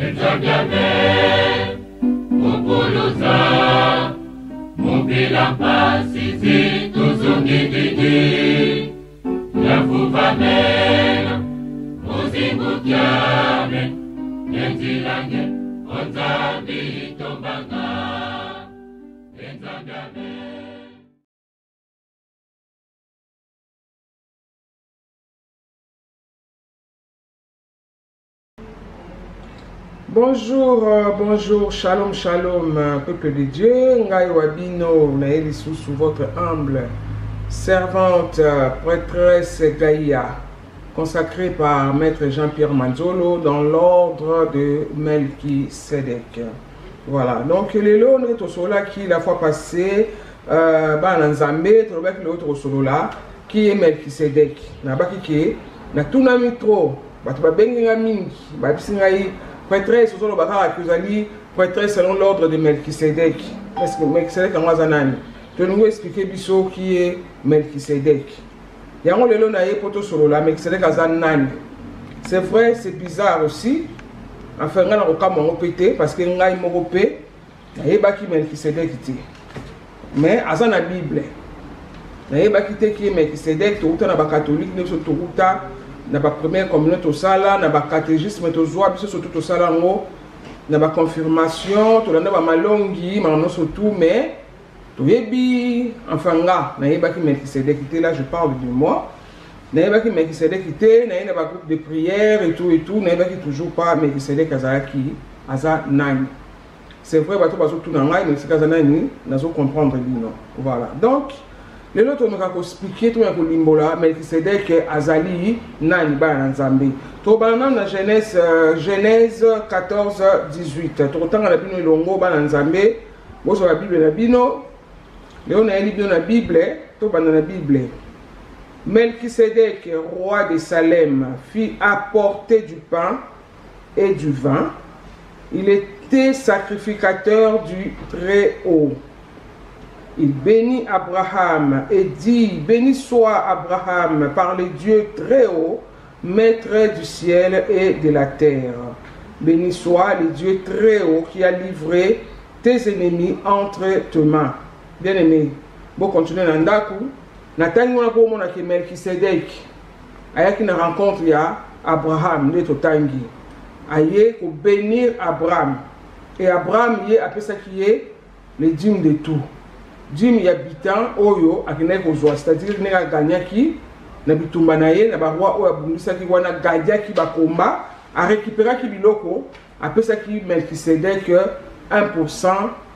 Enzambiame, Mupuluza, Mupila Pasizi, Tuzungididi, Yafuvamela, Muzimukyame, Yenzilange, Onzambi Tombanga, Enzambiame. Bonjour, bonjour, shalom, shalom, peuple de Dieu. Ngai Wabino, naeli sous votre humble servante, prêtresse Gaïa, consacrée par Maître Jean-Pierre Manzolo dans l'ordre de Melchisedec. Voilà, donc les lots au solo qui la fois passée, Bananzambe, l'autre solo là, qui est Melchisedec. Nabaki qui na tuna mitro, batuba benga mingi, babisingai. Prêtresse, prêtresse selon l'ordre de Melchisedec. Parce que Melchisedec en Wazanani. Je vais vous expliquer qui est Melchisedec. Il y a un lelo naïe poto solo la Melchisedec Azanani. C'est vrai, c'est bizarre aussi. Enfin, on a un cas pété parce que on a un mopé. Il y a qui Melchisedec était. Mais Azan la Bible. Il y a qui est Melchisedec. Tout le monde catholique, nous sommes tout na ba première communauté au sala na ba catéchisme to zoa biso surtout au sala ngo na ba confirmation to na ba malongi mano surtout mais to yebi enfin nga na yeba ki Melchisedec était là, je parle de moi na yeba ki Melchisedec était na ba groupe de prière et tout na yeba ki toujours pas Melchisedec azaki aza nani. C'est vrai bato bazo tout na ngai mais c'est kaza nani nazo comprendre lui non. Voilà, donc les autres nous ont expliqué tout un limbola, Melchisedec Azali Nani Bananzambe. Tout dans Genèse 14, 18. Tout autant la Bible longo Bananzambe, vous sur la Bible la Bino, Léon a lu la Bible, tout dans la Bible. Melchisedec, roi de Salem, fit apporter du pain et du vin. Il était sacrificateur du Très-Haut. Il bénit Abraham et dit, béni soit Abraham par le Dieu très haut, maître du ciel et de la terre. Béni soit le Dieu très haut qui a livré tes ennemis entre tes mains. Bien aimé, bon continuer dans Ndaku. Nathan on a pour mon Melchisedec. Ayaki na rencontre ya Abraham de Totangi. Aye pour bénir Abraham. Et Abraham y est appelé ça qui est le dîme de tout. Jim habitant oyo akine kozwa, c'est-à-dire nega ganyaki na bitumba na ye na barwa oyo abundisaki wana gadiaki bakomba a récupéraki biloko apesaki Melchisedec 1%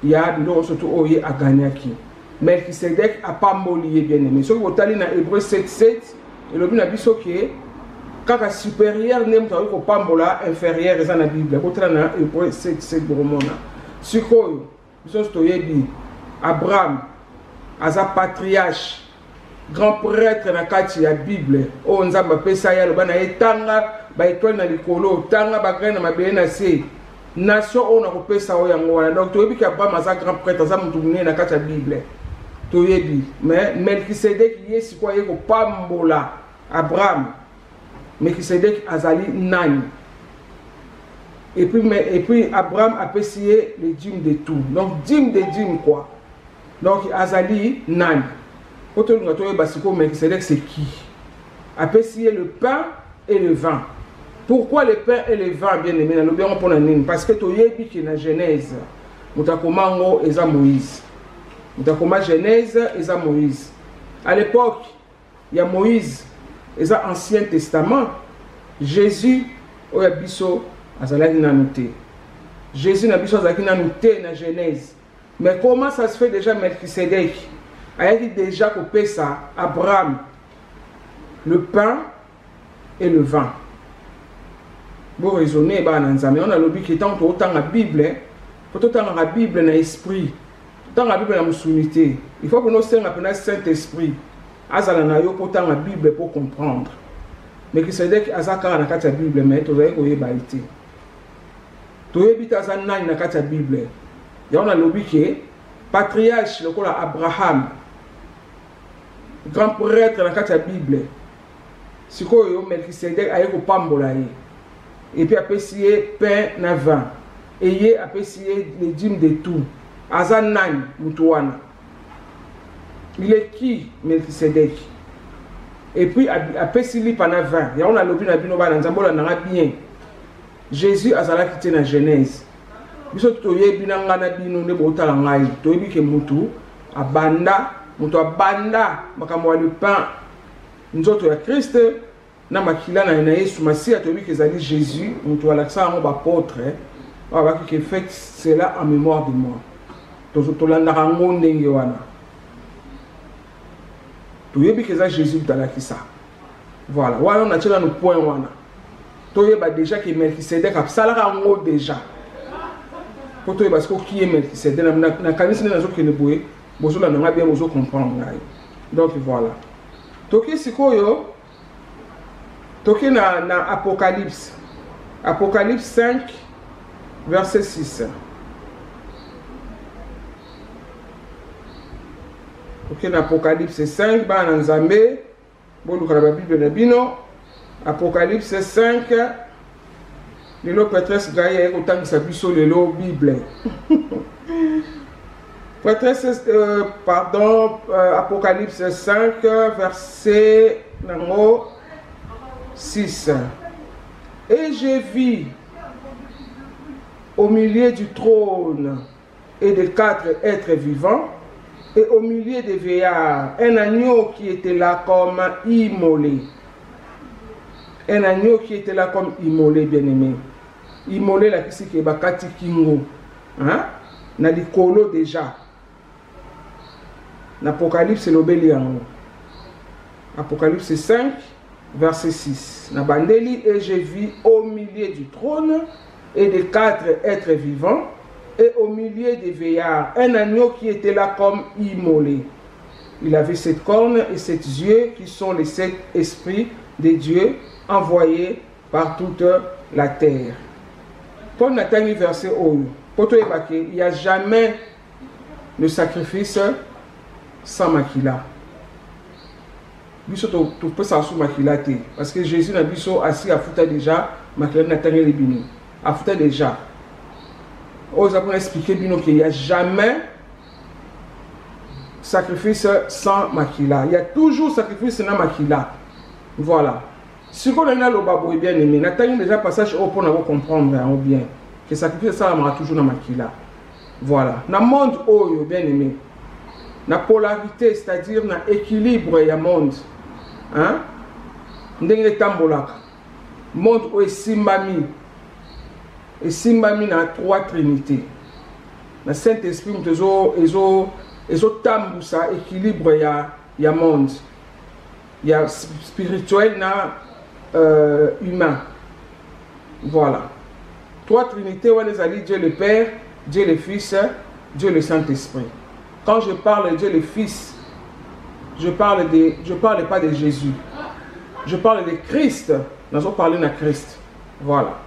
ya biloko surtout oyo aganyaki. Melchisedec a pamboli bien aimé. Soki botali na Hébreu 7:7 elobi na biso ke kaka supérieur nem tawi ko pambola inférieur eza na Bible. Botala na Hébreu 7:7 boromona. Sikoyo biso toyebi Abraham, aza patriarche, grand prêtre na kati ya Bible. O nzamba pesa ya loba na etanga ba étoile na likolo, tanga ba graine na mabele na se. Nation o na kopesa o yango wana. Donc toyebi ki Abraham aza grand prêtre, aza mutu munene na kati ya Bible. Toyebi, mais Melchisedec yesi kwa yeko pambola Abraham. Melchisedec azali nani. Et puis Abraham a payé les dîmes de tout. Donc dîmes de dîmes quoi. Donc Azali Nan. Quand on a Melchisedec c'est qui? A payé le pain et le vin. Pourquoi le pain et le vin bien aimé? Parce que tu as dit que dans Genèse, Moutakomango et Moïse. Moutakoma Genèse et Moïse. À l'époque, il y a Moïse et l'Ancien Testament. Jésus, il y a Bisso. Jésus n'a pas noté dans Genèse. Mais comment ça se fait déjà Melchisedec? Il a dit déjà qu'au Pessa, Abraham, le pain et le vin. Vous raisonnez, on a le but qui est autant la Bible, autant la Bible dans l'esprit, autant la Bible dans la unité. Il faut que nous soyons appelés Saint-Esprit. Azalana yo autant la Bible pour comprendre. Melchisedec azaka na la Bible, mais tu vas y baïté. Tu as na kati ya Bible. Ya on a lobi ke patriarche lokola Abraham, grand prêtre na kati ya Bible. Sikoyo Melchisedec aye ko pambola ye. et puis apesi pain na vin et ye apesi les dîmes de tout azanani mutuana. Il est qui Melchisedec? Et puis apesi li pana vin ya on a lobi na bino ba na nzambola na bien. Jésus azala quitté na Genèse. Biso toyebi na ngana bino ne botala ngai toyebi ke mutu abanda makambo ya le pain nzoto ya Christ na makila na Yesu Masia toyebi ke ezali Jésus mutu alakisa ngo ba apôtre ba ki fait cela en mémoire de moi. Tolandaka ngo ndenge wana toyebi ke ezali Jésus talakisa. Voilà wana on a tela no point wana toyeba déjà que Melchisedec asalaka ngo déjà. Parce que qui est Melchisedec na kanisi na zo kene boye bozola na bien bozo comprendre. Donc voilà. Toki sikoyo toki na Apocalypse. Apocalypse 5 verset 6. Toki na Apocalypse 5 ba na Nzambe boluka na Bible na bino. Apocalypse 5 Lelo Petresse Gaïa Otangisa Biso Lelo Bible. Petresse, Apocalypse 5, verset 6. Et j'ai vu au milieu du trône et des 4 êtres vivants, et au milieu des vieillards, un agneau qui était là comme immolé. Un agneau qui était là comme immolé, bien-aimé. Immolé la kisi ke bakati kingo. Hein? Na likolo déjà. L'Apocalypse l'obéli yango. Apocalypse 5, verset 6. Na bandeli, et j'ai vu au milieu du trône et des 4 êtres vivants, et au milieu des vieillards, un agneau qui était là comme immolé. Il avait 7 cornes et 7 yeux qui sont les 7 esprits de Dieu envoyés par toute la terre. Paul n'a pas mis verset haut. Il n'y a jamais de sacrifice sans makila. Biso tu peux s'en sous makila te. Parce que Jésus n'a biso assis à fouta déjà, makila n'a pas les bino. À fouta déjà. Aux apôtres expliqué bino qu'il n'y a jamais sacrifice sans makila. Il y a toujours sacrifice sans makila. Voilà. Si on a le babo bien aimé, on a déjà passage au pour nous comprendre bien que sacrifice ça aura toujours dans makila. Voilà. Dans le monde où bien aimé, la polarité, c'est-à-dire dans l'équilibre du monde, hein? Ndenge tambolaka. Monde où est simbami. Et simbami dans 3 trinités. Le Saint-Esprit ezo tambusa équilibre ya monde. Il y a spirituel na humain. Voilà. 3 trinités, on les a dit Dieu le Père, Dieu le Fils, Dieu le Saint-Esprit. Quand je parle de Dieu le Fils, je parle pas de Jésus. Je parle de Christ. Nous allons parler de Christ. Voilà.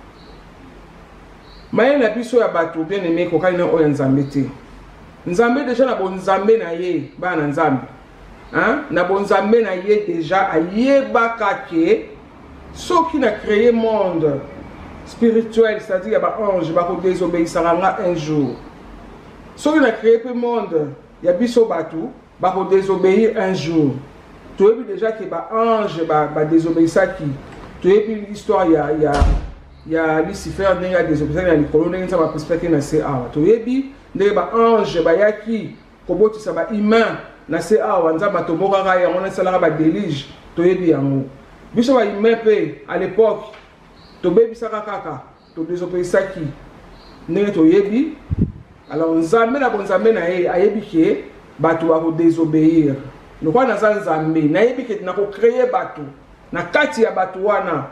Mais la biso ya bato bien aimé ko kaina o nzambe te. Nzambe déjà na bon nzambe na ye ba na nzambe. Hein? Na bon nzambe na ye déjà ayeba kake ce qui a créé monde spirituel, c'est-à-dire ba ange ba ko désobéissera un jour. Ce qui a créé le monde, il y a biso bato ba ko désobéir un jour. Tu as vu déjà que ba ange ba désobéir ça qui. Tu as vu l'histoire il y a Lucifer qui a désobéi à l'école, il y a une perspective dans ces awa. Tu as vu des anges qui ont été humains dans ces awa, ils ont été délige. Tu as vu yango. Biso ba humain à l'époque, tu as vu ça kaka, tu as désobéi ça qui. Tu as vu. Alors nzambe na bonzambe na ye ayebi ke bato ba ko désobéir. Le roi na nzambe na yebi ke na ko créer bato na kati ya bato wana.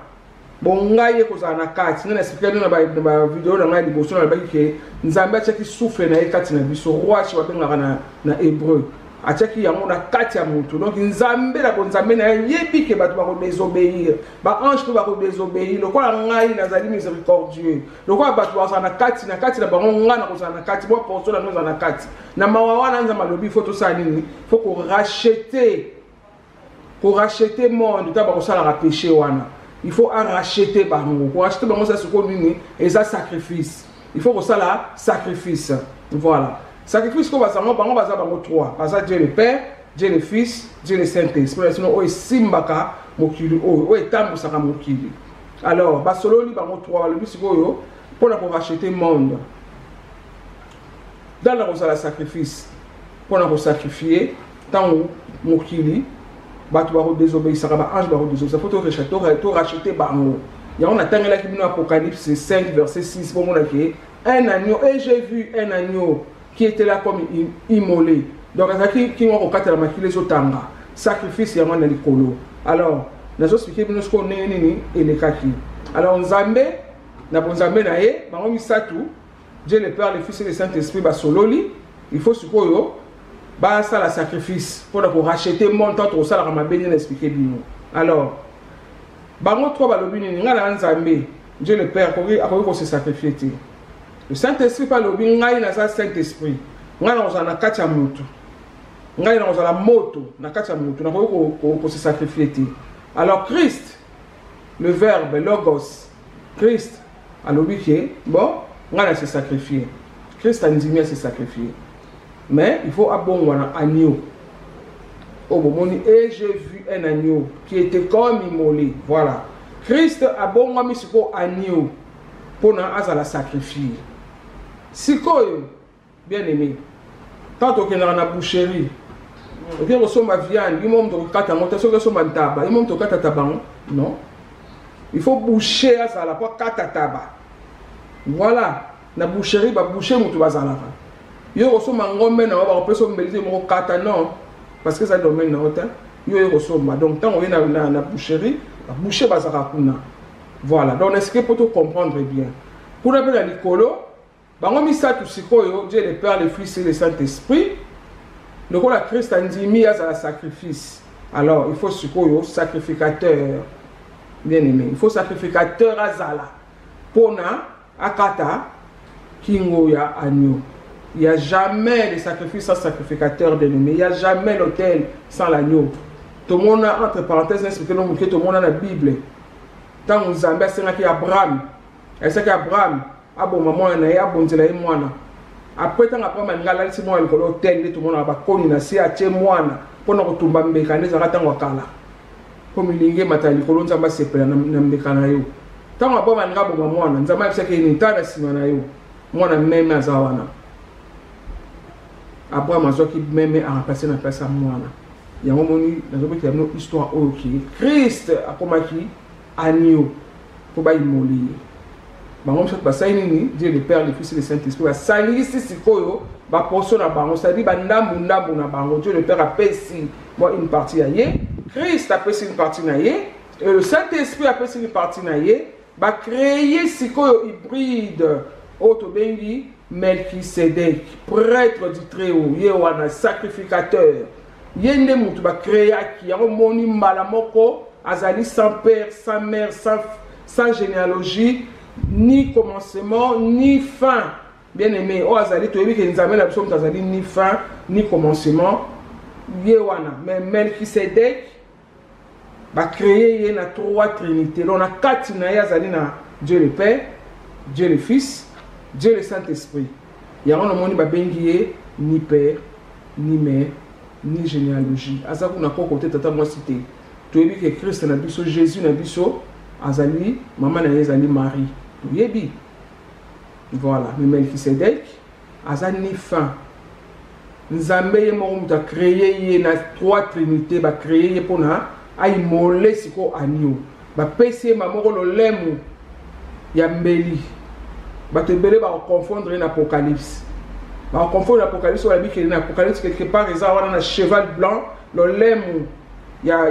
Bon ngai kozala na kati na expliquer na ba vidéo na ngai liboso na ba ke nzambe ataki souffle na kati na biso roi chi babengaka na hébreu ataki yango na kati ya mutu. Donc nzambe la bonzambe na yebi ke bato ba ko désobéir ba ange ko ba ko désobéir lokola ngai nazali miséricordieux lokola bato ba na kati na bango ngana kozala na kati bo portion na nozala na kati na mawa wana nzamba lobi faut to sa nini faut ko racheter monde ta ba ko sala ka péché wana. il faut racheter bango. Pour racheter bango, ça c'est quoi nini? Et ça sacrifice. Il faut que ça là sacrifice. Voilà. Sacrifice qu'on va savoir, bango va bango 3. Parce que Dieu le Père, Dieu le Fils, Dieu le Saint-Esprit. Sinon, on est simbaka mokili, on est tambusaka mokili. Alors, basolo li bango 3. Le but c'est quoi pour racheter le monde. Dans la sacrifice, pour sacrifier, tant mokili. Batu baro désobéir, ça va ange baro désobéir. Ça faut tout racheter bango. Il y a on attend là qui nous Apocalypse 5 verset 6 pour mon avis. Un agneau et j'ai vu un agneau qui était là comme immolé. Donc qui ont recatté la maquille les otanga. Sacrifice il y a un alikolo. Alors, nous expliquer nous ce qu'on est nini et les kaki. Alors Nzambe na bonzambe na ye, bango misatu, Dieu le Père, le Fils et le Saint-Esprit ba sololi, il faut sukoyo bah ça la sacrifice pour racheter mon temps tout ça la m'a bien expliqué bien. Alors bango trois balobi ni ngala nzambe Dieu le Père pour se sacrifier. Le Saint-Esprit pas lobi ngai na sa Saint-Esprit. Ngala on na kacha mutu. Ngai na on la moto na kacha mutu na ko se sacrifier. Alors Christ le verbe logos Christ a lobi que bon ngala se sacrifier. Christ a dit se sacrifier. Mais il faut abonner un agneau. Au moment et j'ai vu un agneau qui était comme immolé. Voilà. Christ a bon un agneau pour la sacrifier. Si quoi, bien aimé, quand on est dans la boucherie, on vient recevoir ma viande, il monte au catamon, il faut que tabac, il monte au cataban. Non. Il faut boucher à ça, la pas catatabac. Voilà. La boucherie va boucher mon tout bazar. Yo reçoit ngombe na ba peso mbelise mo kata non parce que ça domaine na hota yo reçoit donc tant on est na boucherie la boucher bazaka kuna voilà donc est-ce que pour tout comprendre bien pour la la likolo bango misatu sikoyo Dieu le Père le Fils et le Saint-Esprit le ko la Christ andimi à la sacrifice alors il faut sikoyo sacrificateur bien aimé il faut sacrificateur azala pona akata kingo ya agneau. Il n'y a jamais de sacrifice sans sacrificateur d'ennemi. Il n'y a jamais l'autel sans l'agneau. Tout le monde a, entre parenthèses, expliqué que tout le monde a la Bible. Tant que Zambé, c'est Abraham. Et c'est qu'Abraham, a bon maman, a bon zélaï moana. Après, tant après, il y a l'autel, tout le monde a connu, c'est à Tché moana. Pour nous retomber, il y a des gens wakala. Comme il y a des gens qui ont sepelé, il tant après, il y a bon maman, il y a des gens qui ont Abraham a qui même a remplacé la place à moi. Il y a un moment où il y a une histoire qui Christ a combattu agneau pour pas immoler. Bango cette bataille Dieu le Père, le Fils et le Saint-Esprit va salir si koyo ba portion na bango, c'est-à-dire ba ndambu na bango. Dieu le Père a payé une partie aillée, Christ a payé une partie naïe et le Saint-Esprit a payé une partie naïe, va créer si koyo hybride auto bengi Melchisedec, prêtre du Très-Haut, Yewana, sacrificateur. Yende mutu ba créé qui a moni malamoko, azali sans père, sans mère, sans généalogie, ni commencement, ni fin. Bien aimé, oh azali, tu as vu que nous avons l'absence d'azali ni fin, ni commencement. Yewana, mais Melchisedec va créer na trois trinités. On a quatre na azali na Dieu le Père, Dieu le Fils, Dieu le Saint-Esprit. Il y a un monde qui ni père, ni mère, ni généalogie. Asa kuna ko côté tata moi cité. Tu as vu que Christ na biso, Jésus na biso, azali, maman na azali Marie. Tu yebi. Voilà, mais Melchisedec azali ni fin. Nzambe ye mo muta créer na trois trinités ba créer pour na ay molé siko agneau. Ba pese mamoko lo lemu ya mbeli. Bato ebele ba confondre l'Apocalypse. Ba confondre l'Apocalypse ou la Bible que l'Apocalypse quelque part ils ont un cheval blanc, le lemu ya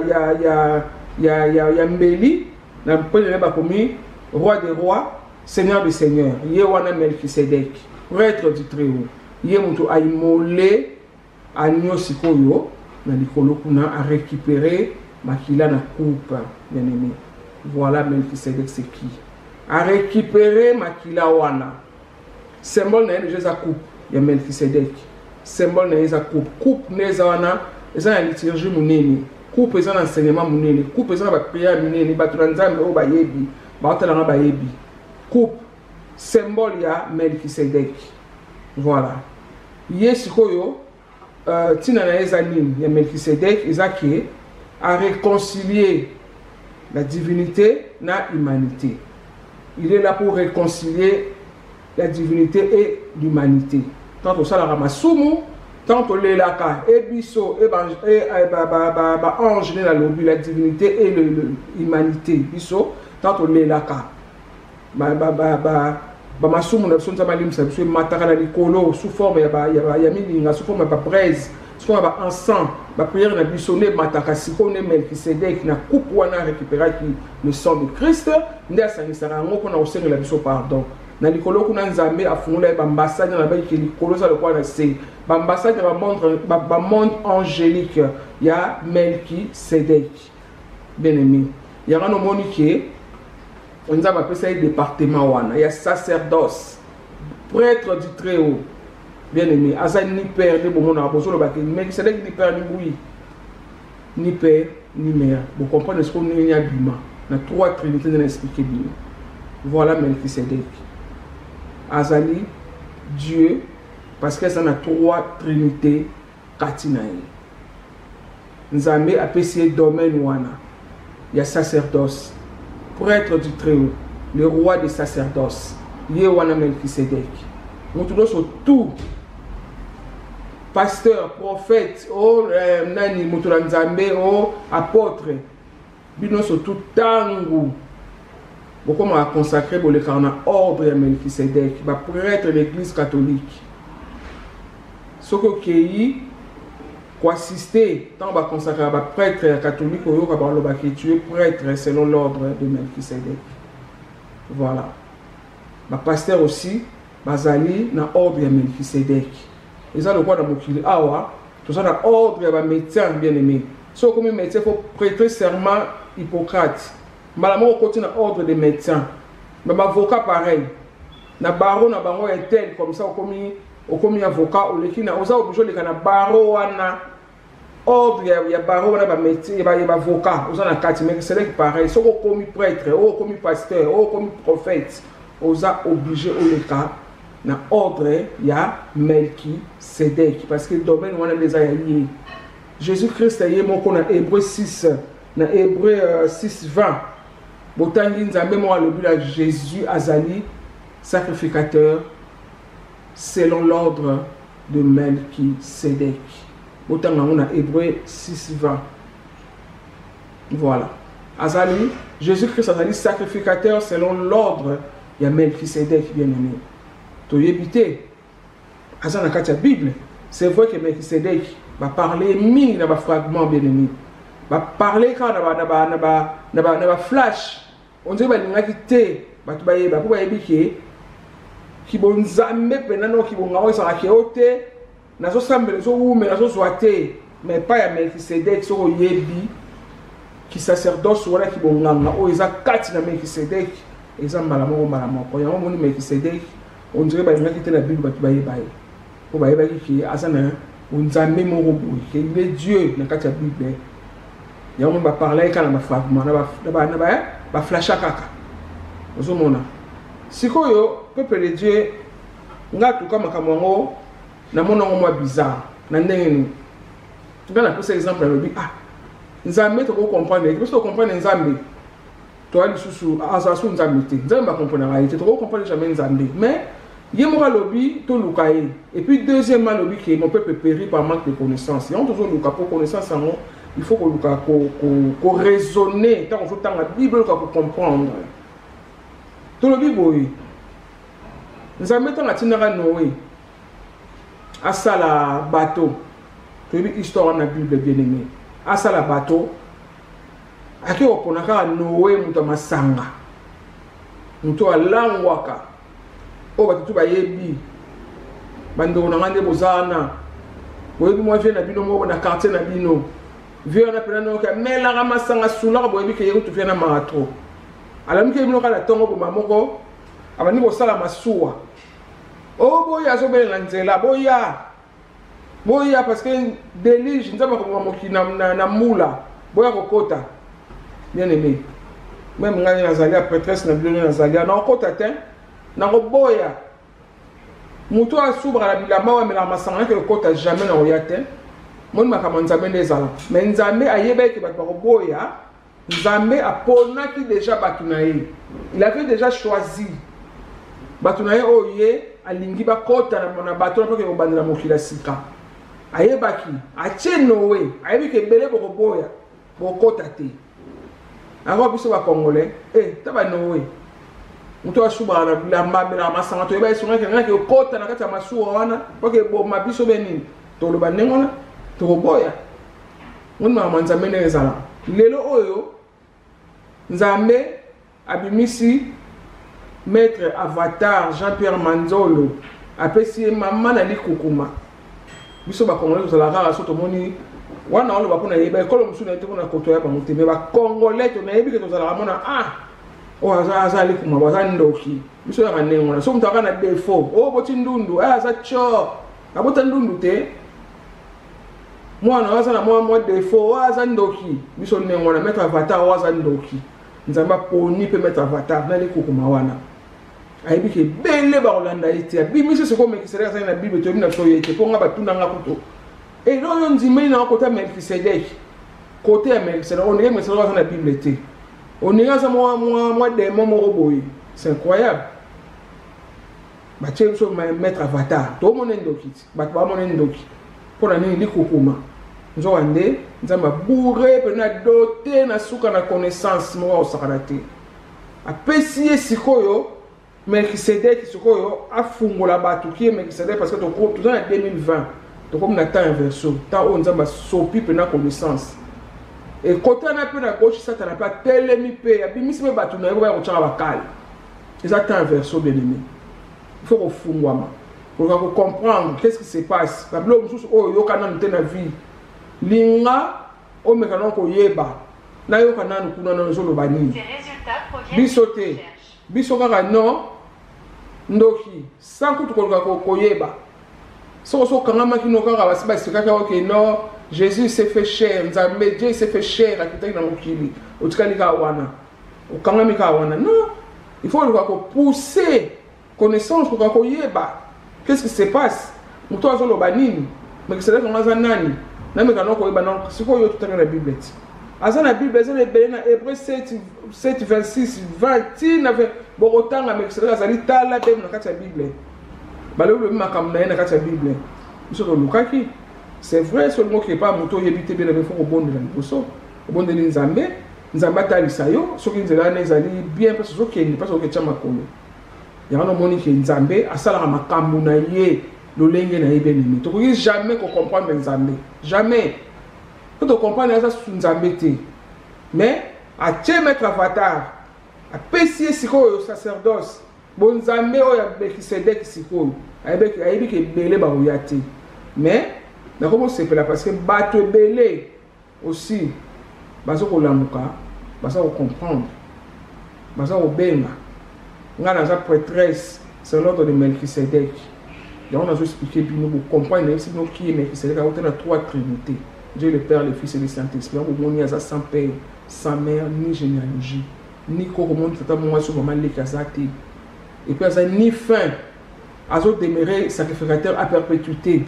mbeli na premier ba commis roi des rois, seigneur des seigneurs. Yé wana Melchisedec, prêtre du Très-Haut. Yé mutu ay molé agneau sikoyo na likolo kuna a récupérer makila na coupe bien aimé. Voilà Melchisedec c'est qui? A récupérer makila wana. Symbole na déjà coupe, il y a Melchisedec. Symbole na déjà coupe. Coupe neza wana, eza na liturgie munene. coupe eza na enseignement munene, coupe eza na ba prière munene, bato na nzambe o bayebi baotala na bayebi. Coupe symbole ya Melchisedek. Voilà. Yesu koyo tina na eza nini ya Melchisedek ezaki à réconcilier la divinité na humanité. Il est là pour réconcilier la divinité et l'humanité. Tant au sala ramasumu, tant au lelaka et biso et ange la lobi la divinité et l'humanité biso tant au lelaka masumu na biso nzambe alimisa biso mataka na likolo sous forme ya milinga, sous forme ya braise, sous forme ya encens, ba prière na biso ne mataka siko ne Melchisedek na coupe wana récupérer le sang de Christ nde asangisaka yango mpona kosengela biso pardon. Na likolo kuna nzambe afungula bambassade na baiki likolo za lokwa na se bambassade ba monde angélique ya Melchisedek. Bien-aimé, yaka no moni ke nzambe apesa département wana ya sacerdoce, prêtre du Très-Haut. Bien-aimé, aza ni père ni bomona bozolo ba ke Melchisedek ni père ni bouyi ni père ni mère. Vous comprenez ce qu'on est à Bima na trois trinités de l'expliquer bien. Voilà Melchisedek. Azali Dieu parce que ça a trois trinités katinae. Nzambe a pesé domaine wana. Il y a sacerdoce, prêtre du Très-Haut, le roi des sacerdoces. Il y a wana Melchisedek. Nous tous tout pasteur, prophète, nani mutura nzambe, apôtre. Bino surtout tangu. Beaucoup m'a consacré pour le ordre à Melchisedek, va prêtre de l'église catholique. Ce qui quoi assister, tant va consacrer à prêtre catholique, tu es prêtre selon l'ordre de Melchisedek. Voilà. Ma pasteur aussi, bazali na ordre à Melchisedek. Et ça le quoi dans mon kili awa, tout ça dans ordre à médecin bien aimé. So comme médecin faut prêter serment Hippocrate. Malamon continue dans ordre des médecins. Mais avocat pareil. Na barreau na bango est tel comme ça comme avocat ou lekina oza obligé le kana barreau wana ordre ya barreau wana ba métier ba avocat oza na kati mais c'est pareil. So comme prêtre, comme pasteur, comme prophète, oza obligé au le cas na ordre ya Melchisedek parce que domaine wana les ayé. Jésus-Christ est moko na Hébreu 6 na Hébreu 6:20. Botangi nzambe mo alobi la Jésus azali sacrificateur selon l'ordre de Melchisedek. Botangi on a Hébreu 6:20. Voilà. Azali Jésus-Christ azali sacrificateur selon l'ordre ya Melchisedek bien-aimé. To yebite azana kati ya Bible. C'est vrai que Melchisedek va parler mille dans fragment bien-aimé. Va parler quand na flash. On dit que quitté batu bayeba ko bayebi ki bonzambe penano ki bonga sa rakeote na so sambele so ume na so soate mais pas ya Melchisedek so yebi ki sacerdoce wala ki bonga o eza kati na Melchisedek eza malamo ko ya moni Melchisedek on dirait ba quitté la Bible batu bayeba ko bayeba ki azana unzambe mo robu ki il est Dieu na kati ya Bible. Il y a un qui parle avec un fragment, un flash à caca. Vous voyez, si vous peuple de Dieu, vous avez tout comme un monde bizarre. Vous avez un exemple, Nzambe, tu comprends, parce que tu comprends Nzambe. Tu as dit sous Azasu Nzambe, Nzambe va comprendre la réalité, tu comprends jamais Nzambe. Mais, il y a un lobby, tout le cas. Et puis, deuxièmement, lobby qui est mon peuple périt par manque de connaissances. Il y a toujours le cas pour connaissance en il faut qu'on raisonne tant qu'on dans la Bible pour comprendre. Tout le Bible, oui. Nous avons mis la Tinara Noé à ça la bateau. Tu as histoire dans la Bible bien aimée. À ça la bateau. À qui on a Noé mutama sanga. Muto alangwaka. O batu ba yebi. Bando na ngande bozana. Boyebi moi viens na bino mo na quartier na bino. Viens na pelano ka mela ramasanga sula boyebi ke yeku tu viens na maratro. Alamu ke bino kala tongo bo mamoko. Abani bo sala masuwa. Oh boya zo bela nzela boya. Boya parce que délige nzaba ko moki na mula. boya kokota bien aimé même ngani nazali a prêtresse na biloni nazali na kokota te na koboya muto asubra la bilamba wa mela masanga ke kokota jamais na oya te mon makambo nzambe ndezala mais nzambe ayeba ke bato koboya nzambe aponaki déjà bato na ye il avait déjà choisi bato na ye oye alingi bakota na bato na poke kobandela mokila sika ayebaki atie nowe ayebi ke ebele bokoboya bokota te ako biso bakongolais taba nowe muto asubaka na bilamba mela masanga toyeba esonga ke ngaki okota na kati ya masuwa wana poke eboma biso benini toloba ndenge wana tokoboya ngoni makambo nzambe ndenge ezala lelo oyo nzambe abimisi maître avatar Jean-Pierre Manzolo apesi ye mama na likukuma biso bakongolais tozala kaka so tomoni wana oloba mpona yeba ekolo mosusu na ye te mpona kotoya bango te me bakongolais tonayebi ke tozalaka mona oyo aza likuma aza ndoki biso yaka ndenge wana so moto aka na defo oyo boti ndundu aza tyo abota ndundu te mwana aza na mwa defo aza ndoki biso ndenge wana maître avatar oyo aza ndoki nzambe aponi mpe maître avatar na likukuma wana ayebi ke ebele bakolanda ye te abimisi sikomekisedeki azali na bible toyebi na biso ye te mpo nga batundanga kutu elo oyo ndimeli nanga kote ya melkisedeki kote ya melkisedeki ondenge melkisedeki aza na bible te ondenge aza mwa demo moko boye c'est incroyable batie biso maître avatar tomona ndoki ti bato bamona ndoki mpo na nini likukuma nzoka nde nzambe abure mpe na dote na suka na connaissance moko akosakana te apesi ye sikoyo melkisedeki sikoyo afungola bato ki ye melkisedeki parce que toza na 2020 tokomi na temps inverso temps oyo nzambe asopi mpe na connaissance ekotana mpe na gauche satana mpe atelemi mpe abimisi mpe bato na ye baya kotyaka bakale eza temps inverso bien aimé il faut kofungwama koka kocomprendre qu'est-ce qui se passe babilo mosusu oyo yoka nanu te na vie linga omeka nano koyeba nayoka nanu kuna nano ezoloba nini biso te biso kaka non ndoki sans kutu koluka koyeba soko sokangamaki no kaka basi basikaki oke non Jésus s'est fait cher nzambe Dieu s'est fait cher akitaki na mokili otikali kaka wana okangami kaka wana non il faut koluka kopousser connaissance koluka koyeba qu'est-ce qui se passe moto azoloba nini mekisedeki ngo aza nani nameka noko koyeba non sikoyo tutanga na bible ti aza na bible eza na ebele na Hébreu 7 26 20 na bokotanga mekisedeki azali tala mpe na kati ya bible balobi makambo na ye na kati ya bible biso tolukaki c'est vrai seulement ke pa moto oyebi te bela fo kobondela liboso obondeli nzambe nzambe atalisa yo soki nzela wana ezali bien mpe sozokende mpe sozoketya makolo yango nomoni ke nzambe asalaka makambo na ye lolenge na ye bien aimé tokoki jamais kocomprendre nzambe jamais po tocomprendre aza susu nzambe te mais atie maître avatar apesi ye sikoyo sacerdoce bonzambe oyo ya melkisedeki sikoyo ayebi ke ebele bakoya te mais nakomosepela parce que bato ebele aussi baza kolamuka baza kocomprendre baza kobenga nga naza prêtresse c'est l'ordre de melkisedeki yango nazoexplike bino bocomprendre nayebisi bino ki ye melkisedeki akote na 3 trinité Dieu le Père, le Fils et le Saint-Esprit yango bomoni aza sans père sans mère ni généalogie ni koko moni tata mongo so mama leki aza te et puis aza ni fin azo demeurer sacrificateur à perpétuité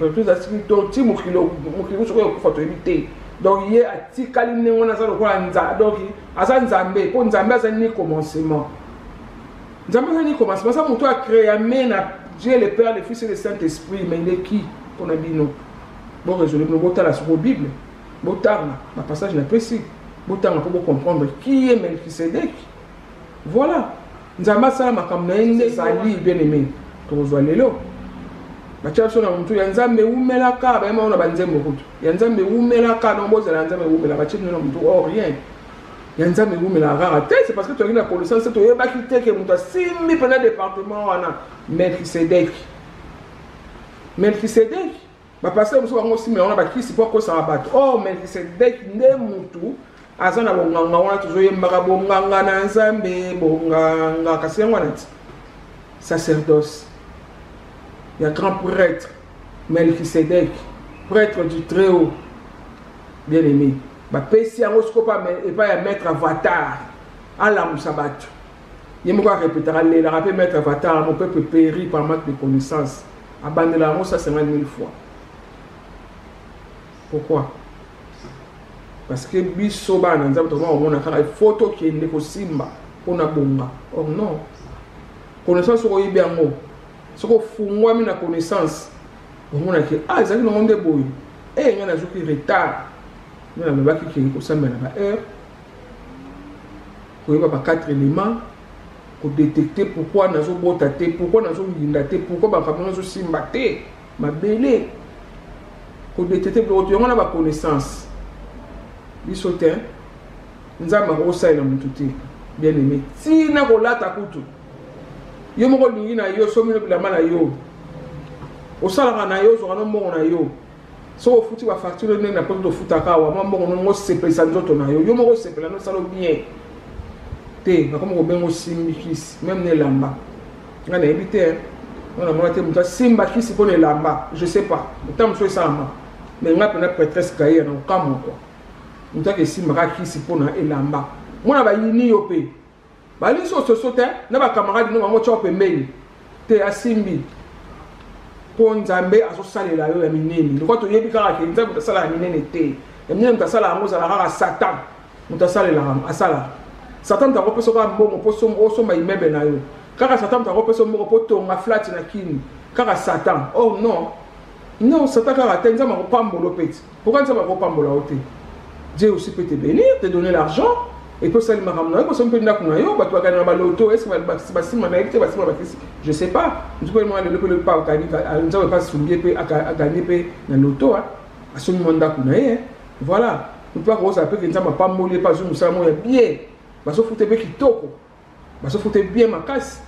ti mokili soki okufa toyebi te donc ye atikali ndenge wana aza lokola nzambe donc aza nzambe mpo nzambe aza ni commencement nzambe aza ni commencement aza moto acréé amena Dieu le Père le Fils et le Saint-Esprit mais il est qui mpona bino boresole bino botala soko bible botanga bapassage na pesi botanga mpo bocomprendre qui est melkisedeki voilà nzambe asala makambo na ye nde ezali bien aimé tokozwa lelo batia biso na motu ya nzambe ewumelaka bayema ona banzembo kutu ya nzambe ewumelaka no bozala ya nzambe ewumela batie bino na motu o rien ya nzambe ewumelaka kaka te c'est parce que toyaki na connaissance toyebaki te ke moto asimbi mpena département wana melkisedeki bapasteur mosusu bango osimela wana bakisi mpo akosaka bato o melkisedeki nde motu aza na bonganga wana tozoyembaka bonganga na nzambe bonganga kasi yango wana ti sacerdoce il y a grand prêtre Melchisedec, prêtre du Très-Haut, bien aimé. bapesi yango sikoyo epai ya maître avatar alamusa bato ye moko arépétera lelaka mpe maître avatar mon peuple périt par manque de connaissance abandela yango 150 000 fois. Pourquoi? Parce que biso bana nzambe toma omona kaka photo kende kosimba mpona bonga. Or non, connaissance soko yebi yango soko fungwami na connaissance omona ke ezalaki nango nde boye ngai nazoki retard nga nalobaki ke kosambela ba heure koyeba ba 4 éléments kodétecter pourquoi nazobota te, pourquoi nazoyinda te, pourquoi bakambo nazosimba te mabele kodétecter biloko yango na ba connaissance biso te nzambe akosalela mutu te bien aimé tina kolata kutu yo moko lingi na yo somino bilamba na yo osalaka na yo ozwaka no mbongo na yo so ofuti bafacture ndenge na poto tofutaka awa mwa mbongo nongo osepelisa nzoto na yo yo moko osepela nosala bien te bakoma kobenga osimbi kisi même na elamba nga nayebi te ona mona te moto asimba kisi mpona elamba je sais pas ota mosu esalama mais nga mpena prêtresse kaye na okamwa kwa moto ake esimbaka kisi mpona elamba mona bayini yo mpe balisi ososo te na bakamaradi no bango tya pembeni te asimbi mpo nzambe azosalela yo ya minene lokwa toyebi kaka ke nzambe moto asala ya minene te ya minene moto asala yango ozala kaka satan moto asalelaka asalaka satan moto akopesa kaka mbongo mpo osomba imebe na yo kaka satan moto akopesa mbongo mpo tonga flati na kini kaka satan. Oh non satan kaka te nzambe akopambola mpe ti pourquoi nzambe akopambola yo te? Dieu aussi peut te bénir, te donner l'argent et peut salir makamna ko sompe ndako na yo bato bakana ba loto est-ce que basima na ekite basima bakisi je sais pas tu peux moi le pas kani nzambe pas sumbie pe a gagner pe na loto asomi ndako na ye voilà tu peux ko sa pe nzambe pas molé pas zo musala mo ya bien baso fute pe kitoko baso fute bien makasi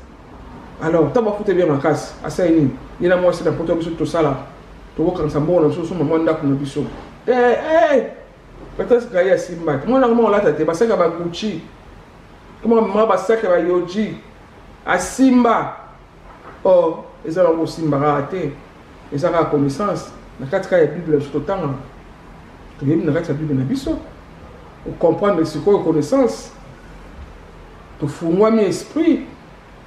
alors ta ba fute bien makasi asa ini ina moi c'est la poto biso to sala to ko kansa mbona so maman ndako na biso peut-être qu'il y a Simba. Moi, normalement, là, tu as un Gucci. Comment maman a un Yoji. À Simba. Oh, ils ont un Simba raté. Ils ont la connaissance. Dans 4 cas, il y a la Bible tout le temps. Tu viens de la Bible dans Bisso. Pour comprendre ce qu'est la connaissance. Tu fous moi mon esprit.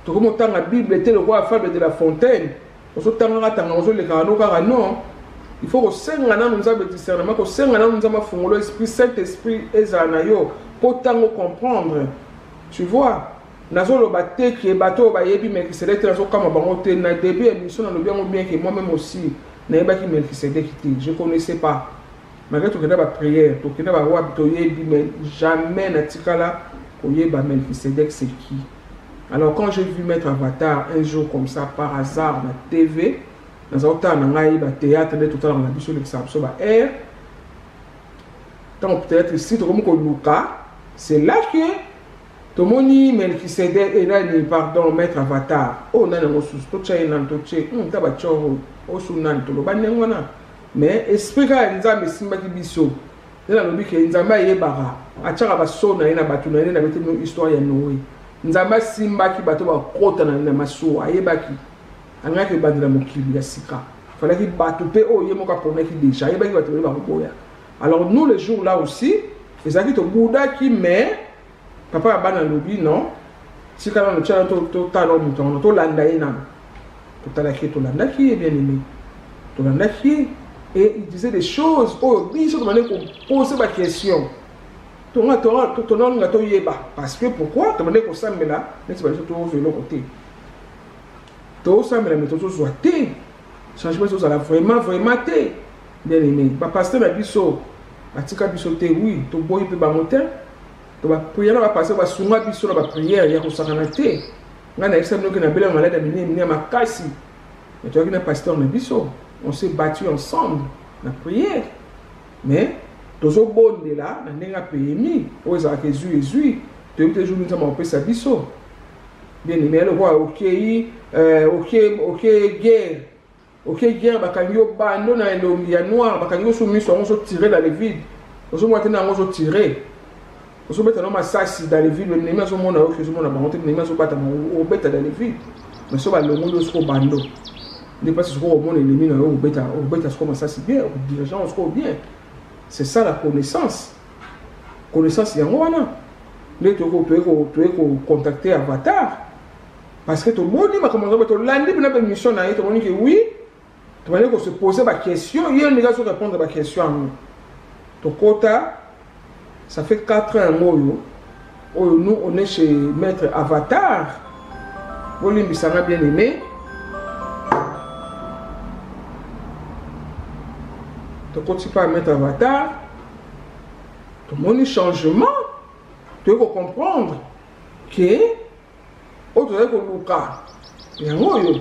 Tu remontes la Bible, était le roi fable de la fontaine. On se tend à la non. Il faut que sengana nous avons discernement, que sengana nous avons fondé l'esprit, Saint-Esprit et Zanayo, pour tant comprendre. Tu vois, nazo le bateau qui est bateau, bayebi Melchisedec, nazo comme bangote, na début émission, on a bien que moi-même aussi, n'ayez qui Melchisedec, je ne connaissais pas. Malgré tout, il y a des prières, tout il y a des rois, mais jamais n'a tikala, il y a Melchisedec, c'est qui? Alors quand j'ai vu mettre Avatar un jour comme ça, par hasard, na TV, dans un temps, on a eu un théâtre, tout à l'heure, on a vu sur l'exemple, air. Donc, peut-être ici, comme Luca, c'est là que tout le monde Melchisedec et là, pardon, maître Avatar. Oh, on a un ressource, tout ça, on a un touché, on a un touché, on a un touché, mais esprit ka nzambe simba ki biso. Nela lobi ke nzamba yebara. Achaka ba sona ina batu na ina bete histoire ya Noé. Nzamba simba ki bato ba kota na maso ayebaki. Anga ke bandela mokili ya sika. Fallait qu'il batte pe o yemo ka pona ki déjà yebaki bato ba koya. Alors nous les jours là aussi, les akito Bouddha qui mais papa bana lobi non. Si quand on tient to talo muton to landa ina. To tala ki to landa ki est bien aimé. To landa ki et il disait des choses oh biso de manière qu'on poser ma question. Ton yeba parce que pourquoi de manière qu'on s'amène là, mais c'est pas tout de l'autre côté. Tout ça mais mais tout soit té. Changement ça là vraiment té. Bien aimé. Ba pasteur na biso atika biso té oui, to boy pe ba monter. To ba prière va passer ba sunga biso na ba prière ya ko sakana té. Ngana examine que na bela malade mini makasi. Mais tu vois que na pasteur na biso on s'est battu ensemble dans la prière. Mais, tous au bon de là, on a payé. On a fait zui. Tu as toujours nous avons fait ça biso. Bien aimé, le roi, ok, guerre. Ok, guerre, bakanyo bando na l'homme noir, bakanyo soumis, on se tirer dans les vides. On se mettre dans on se tirer. On se mettre dans assassin dans les vides, on est au monde, on a monté, on est au battre, on bête dans les vides. Mais ça va le monde au bando. Ne pas se voir au monde ennemi au bêta se commence à si bien, au dirigeant on se bien. C'est ça la connaissance. connaissance yango wana nde toyeko contacter Avatar parce que tomoni makambo to landi bina ba mission na ye tomoni que oui tomoni ko se poser ba question ye ndika so répondre ba question to kota ça fait 4 ans moyo nous on est chez maître Avatar Olimbi Sanga bien aimé to koti pas maître Avatar tout le monde changement tu veux comprendre que autre que Luka yango yo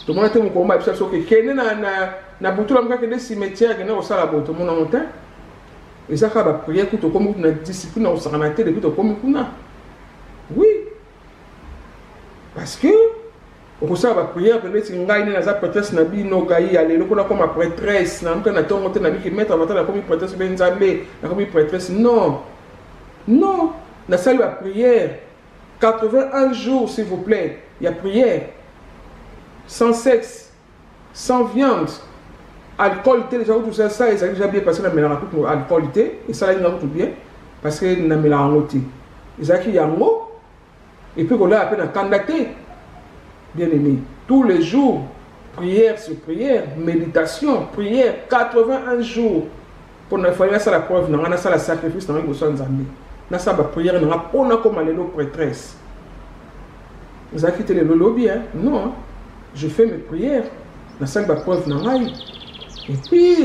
tout le monde était mon combat parce que kene na butula mka des cimetières que na osala boto mon monta et ça ka ba prière que to comme na discipline au sakanate depuis to comme kuna oui parce que au ça ba prière peut-être ngai na za prêtresse na bino gai aller le comme prêtresse na mka na tongo te na bi mettre Avatar na comme prêtresse ben nzambe na comme prêtresse non la salle de prière 81 jours s'il vous plaît il y a prière sans sexe sans viande alcool déjà tout ça ça est déjà bien passé la mélange tout alcool et ça là tout bien parce que na mélange tout ezaki yango et puis qu'on a à peine candidaté bien aimé tous les jours prière sur prière méditation prière 81 jours pour ne faire ça la preuve na ça la sacrifice na ngo nzambe na ça ba prière na pona comme les prêtresse vous avez quitté le lobby hein non je fais mes prières na ça ba preuve na ngai et puis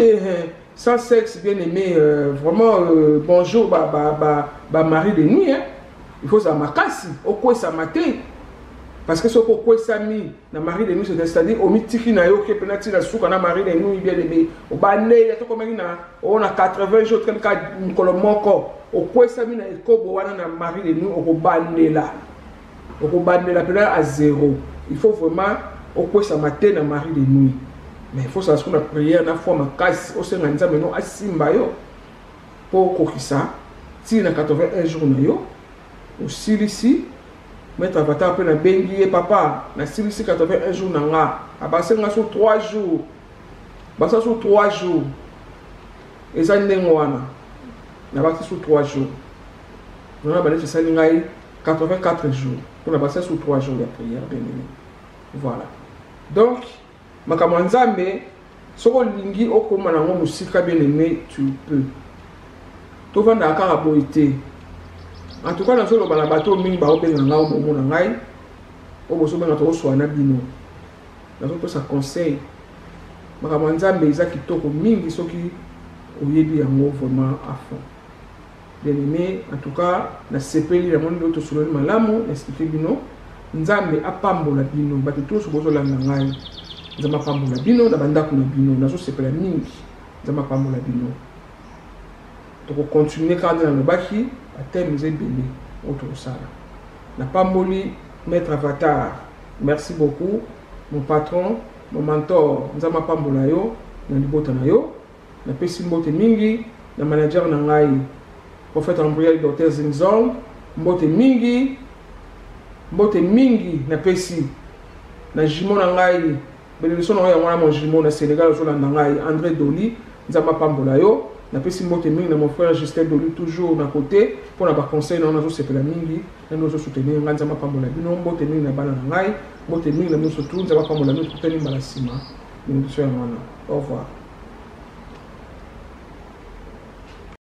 sans sexe bien aimé vraiment bonjour ba mari de nuit hein il faut ça makasi au quoi ça maté parce que ce quoi ça mi na mari de nuit c'est-à-dire au mitiki na yo ke penati na suka na mari de nuit bien aimé au bané to comme na on a 80 jours comme ka kolomoko au quoi ça mi na ekobo wana na mari de nuit au bandela peut-être à 0 il faut vraiment au quoi ça maté na mari de nuit mais il faut ça qu'on a prière na fois makasi au senga nzambe no asimba yo pour kokisa si na 81 jours na yo aussi ici mettre Avatar pe na bengi papa na silisi 81 jours na nga abasenga sur 3 jours basa sur 3 jours eza ndengo wana na basi sur 3 jours na ba ça ngai 84 jours pour la passer sur 3 jours de prière bien aimé voilà donc makambo nzambe soko lingi okoma nango musika bien aimé tu peux to vanda kaka boité en tout cas dans le bala bateau mingi ba obenga ngao momo na ngai oboso benga to swana bino na to ça conseil makambo nzambe eza kitoko mingi soki oyebi yango vraiment à fond bien aimé en tout cas na sepeli la monde to soloni malamu expliquer bino nzambe apambola bino bato tous bozo la ngai nzambe apambola bino na bandako na bino na so sepela mingi nzambe apambola bino to continuer quand dans le baki à terme c'est bébé autre ça n'a pas moli maître Avatar merci beaucoup mon patron mon mentor nzambe apambola yo na libota na yo na pesi mbote mingi na manager na ngai prophète Ambriel docteur Zinzong mbote mingi na pesi na jimo na ngai bénédiction na ya mon jimo na Sénégal zo na ngai André Doli nzamba pambola yo na pesi mbote mingi na mon frère Justin Doli toujours na côté pour na ba conseil na zo sepela mingi na zo soutenir nzamba pambola bino mbote mingi na bana na ngai mbote mingi na muso tout nzamba pambola no tuteni mbala sima bénédiction ya mwana au revoir.